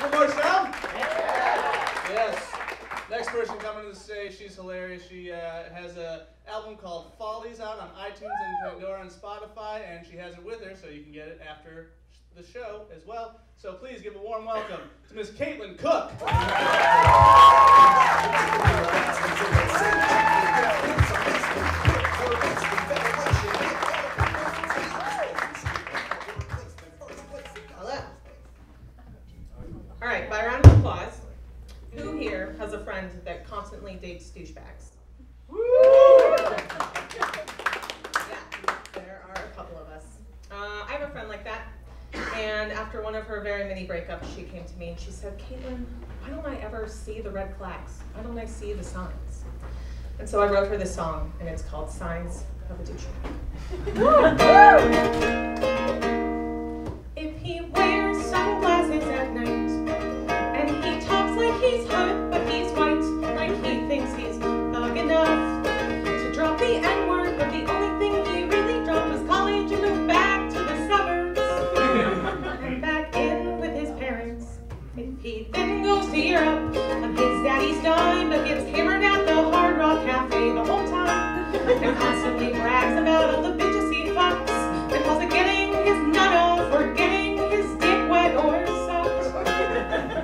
for more sound? Yes. Next person coming to the stage, she's hilarious. She has an album called Follies out on iTunes and Pandora and Spotify, and she has it with her, so you can get it after the show as well. So please give a warm welcome to Miss Caitlin Cook. Hello. All right, by round of applause, who here has a friend that constantly dates douchebags? Woo! Yeah, there are a couple of us. I have a friend like that, and after one of her very many breakups, she came to me and she said, Caitlin, why don't I ever see the red flags? Why don't I see the signs? And so I wrote her this song, and it's called Signs of a Douchebag. If he wears sunglasses at night, and he talks like he's hot, but he's white, like he thinks he's thug enough to drop the N-word, but the only thing he really dropped was college and moved back to the suburbs and back in with his parents. If he then goes to Europe on his daddy's dime, but gets hammered at the Hard Rock Cafe the whole time, and constantly brags about all the bitches he fucks, and calls it getting his nut off or getting his dick wet or sucked.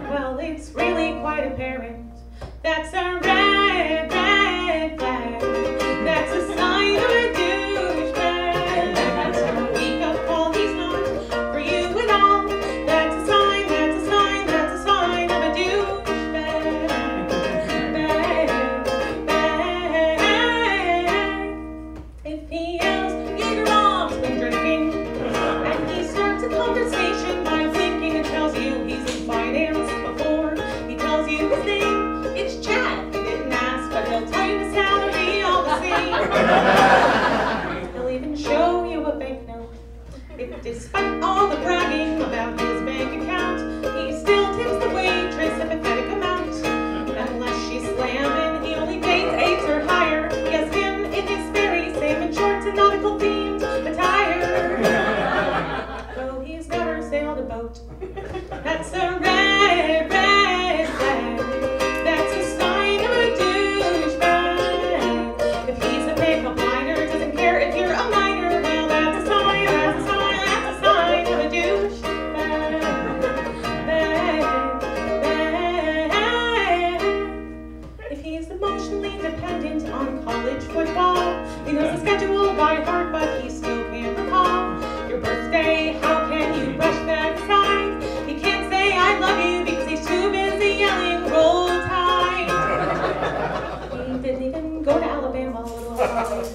Well, it's really quite apparent that's a red flag. That's a sign of a douchebag. That's a wake-up call. He's not for you at all. That's a sign. That's a sign. That's a sign of a douchebag. If he yells, "Get your mom's been drinking," and he starts a conversation by blinking and tells you he's in finance before he tells you his name, it's Chad. He didn't ask, but he'll tell you his salary all the same. He'll even show you a banknote. If despite all the bragging about his bank account, he still tips the waitress a pathetic amount. Unless she's slamming, he only pays 8 or higher. He has him in his very same shorts and nautical themed attire. Though he's never sailed a boat. That's a red flag. That's a sign of a douchebag. If he's a pickup liner, doesn't care if you're a minor, well, that's a sign, that's a sign, that's a sign of a douchebag. If he's emotionally dependent on college football, he knows the schedule by heart, but he still can't recall your birthday. How can you brush that aside? He can't say I love you because he's too busy yelling roll tide. He didn't even go to Alabama or college.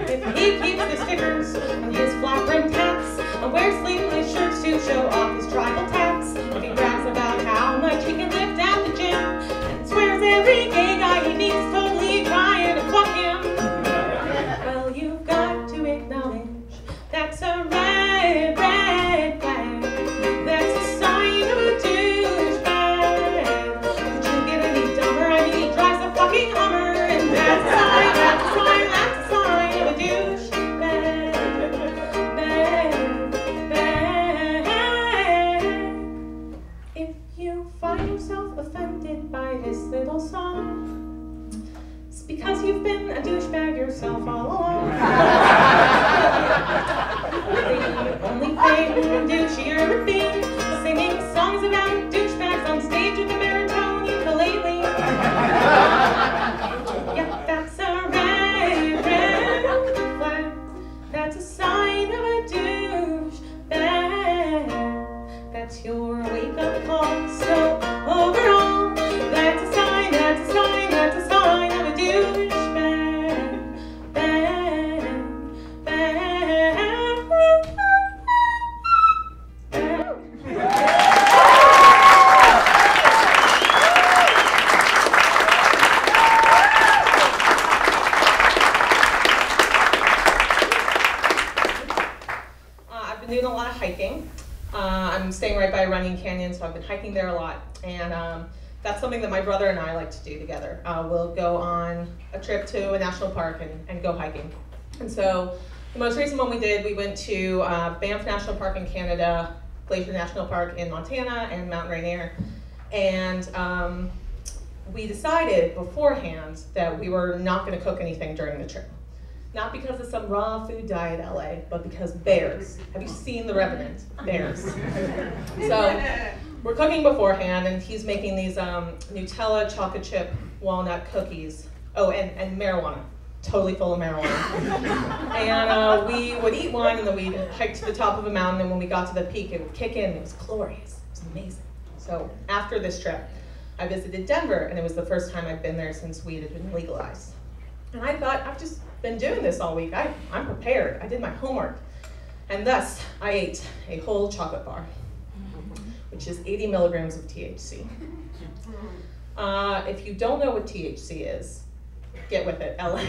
If he keeps the stickers on his flat-brimmed hats and wears sleeveless shirts to show off his tribal tats, if he brags about how much he can lift at the gym and swears every gay guy he meets totally trying to fuck him, well, you've got to acknowledge that's a red flag. That's a sign of a douchebag. Could you get any dumber? I mean, he drives a fucking Hummer, and that's a sign, that's a sign, that's a sign of a douchebag. If you find yourself offended by this little song, it's because you've been a douchebag yourself all along. The only thing douchier would be singing songs about douchebags on stage with a baritone ukulele. Yeah, that's a red flag. That's a sign of a douchebag. That's your wake-up call. So overall, that's a sign, that's a sign, that's a sign of a douchebag. I've been doing a lot of hiking. I'm staying right by Running Canyon, so I've been hiking there a lot. And that's something that my brother and I like to do together. We'll go on a trip to a national park and go hiking. And so the most recent one we did, we went to Banff National Park in Canada Glacier National Park in Montana and Mount Rainier. And we decided beforehand that we were not going to cook anything during the trip. Not because of some raw food diet LA, but because bears. Have you seen The Revenant? Bears. So we're cooking beforehand, and he's making these Nutella chocolate chip walnut cookies. Oh, and marijuana. Totally full of marijuana. And we would eat one, and then we'd hike to the top of a mountain, and when we got to the peak, it would kick in. It was glorious. It was amazing. So after this trip, I visited Denver, and it was the first time I'd been there since weed had been legalized. And I thought, I've just been doing this all week. I'm prepared. I did my homework. And thus, I ate a whole chocolate bar, which is 80 milligrams of THC. If you don't know what THC is, get with it, LA.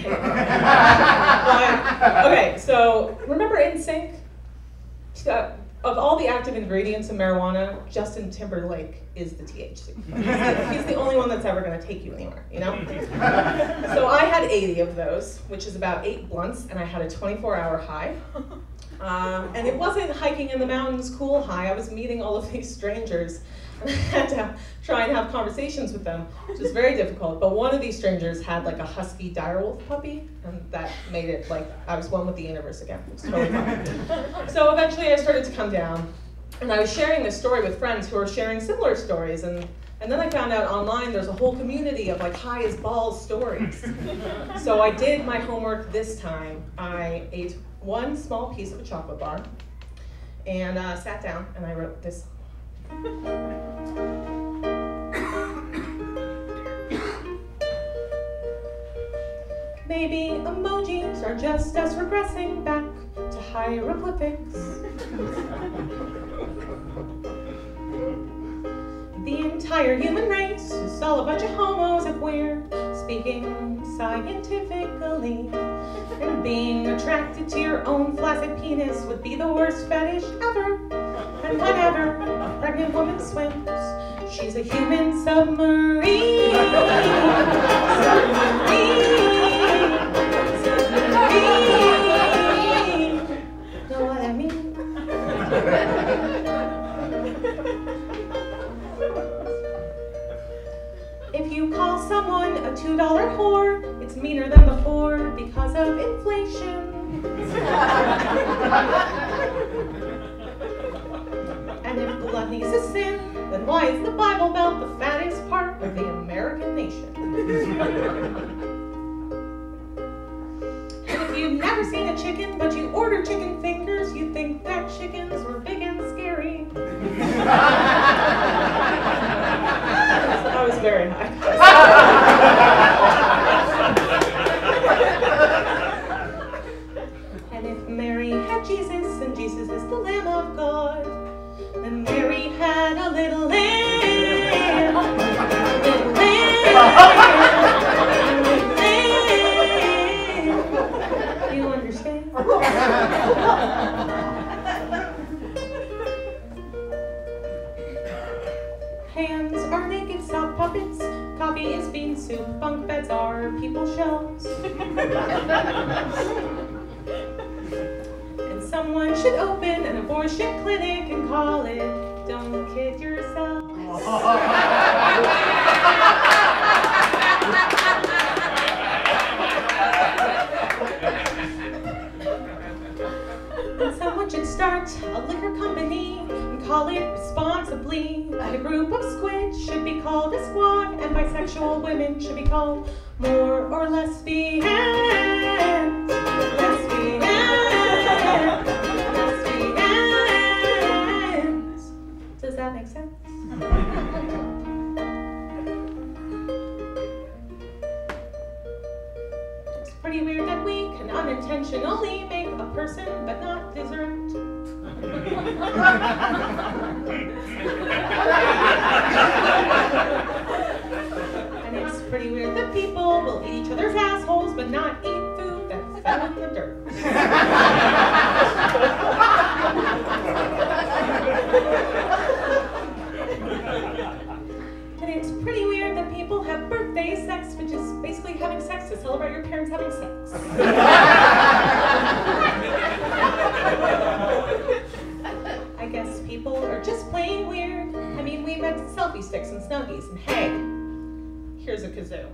Okay, so remember NSYNC? Of all the active ingredients in marijuana, Justin Timberlake is the THC. He's the only one that's ever going to take you anywhere, you know? So I had 80 of those, which is about 8 blunts, and I had a 24-hour high. And it wasn't hiking in the mountains cool high. I was meeting all of these strangers, and I had to try and have conversations with them, which was very difficult. But one of these strangers had like a husky direwolf puppy, and that made it like I was one with the universe again. It was totally fun. So eventually I started to come down, and I was sharing this story with friends who were sharing similar stories, and then I found out online there's a whole community of like high as balls stories. So I did my homework this time. I ate one small piece of a chocolate bar, and sat down, and I wrote this. Maybe emojis are just us regressing back to hieroglyphics. The entire human race is all a bunch of homos if we're speaking scientifically. And being attracted to your own flaccid penis would be the worst fetish ever. And whenever a pregnant woman swims, she's a human submarine. Submarine. Know what I mean? If you call someone a $2 whore, it's meaner than before because of inflation. And if gluttony's a sin, then why is the Bible Belt the fattest part of the American nation? And if you've never seen a chicken, but you order chicken fingers, you think that chickens were big and scary. I was very high. And if Mary had Jesus, and Jesus is the Lamb of God, then Mary had a little lamb. A little lamb. You understand? Hands are naked sock puppets, coffee is bean soup, bunk beds are people's shelves. And someone should open an abortion clinic and call it Don't Kid Yourself. And someone should start a liquor company and call it responsibly. And a group of squids should be called a squad, and bisexual women should be called more or less lesbians. Lesbians. Does that make sense? It's pretty weird that we can unintentionally make a person but not dessert. And it's pretty weird that people will eat each other's assholes but not eat food that fell in the dirt. And it's pretty weird that people have birthday sex, which is basically having sex to celebrate your parents having sex. I guess people selfie sticks and snuggies. And hey, here's a kazoo.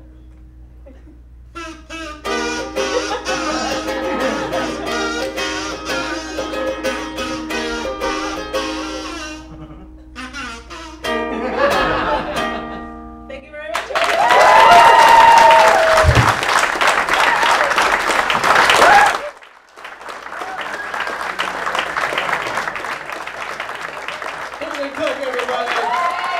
Thank you very much. Cook, everybody.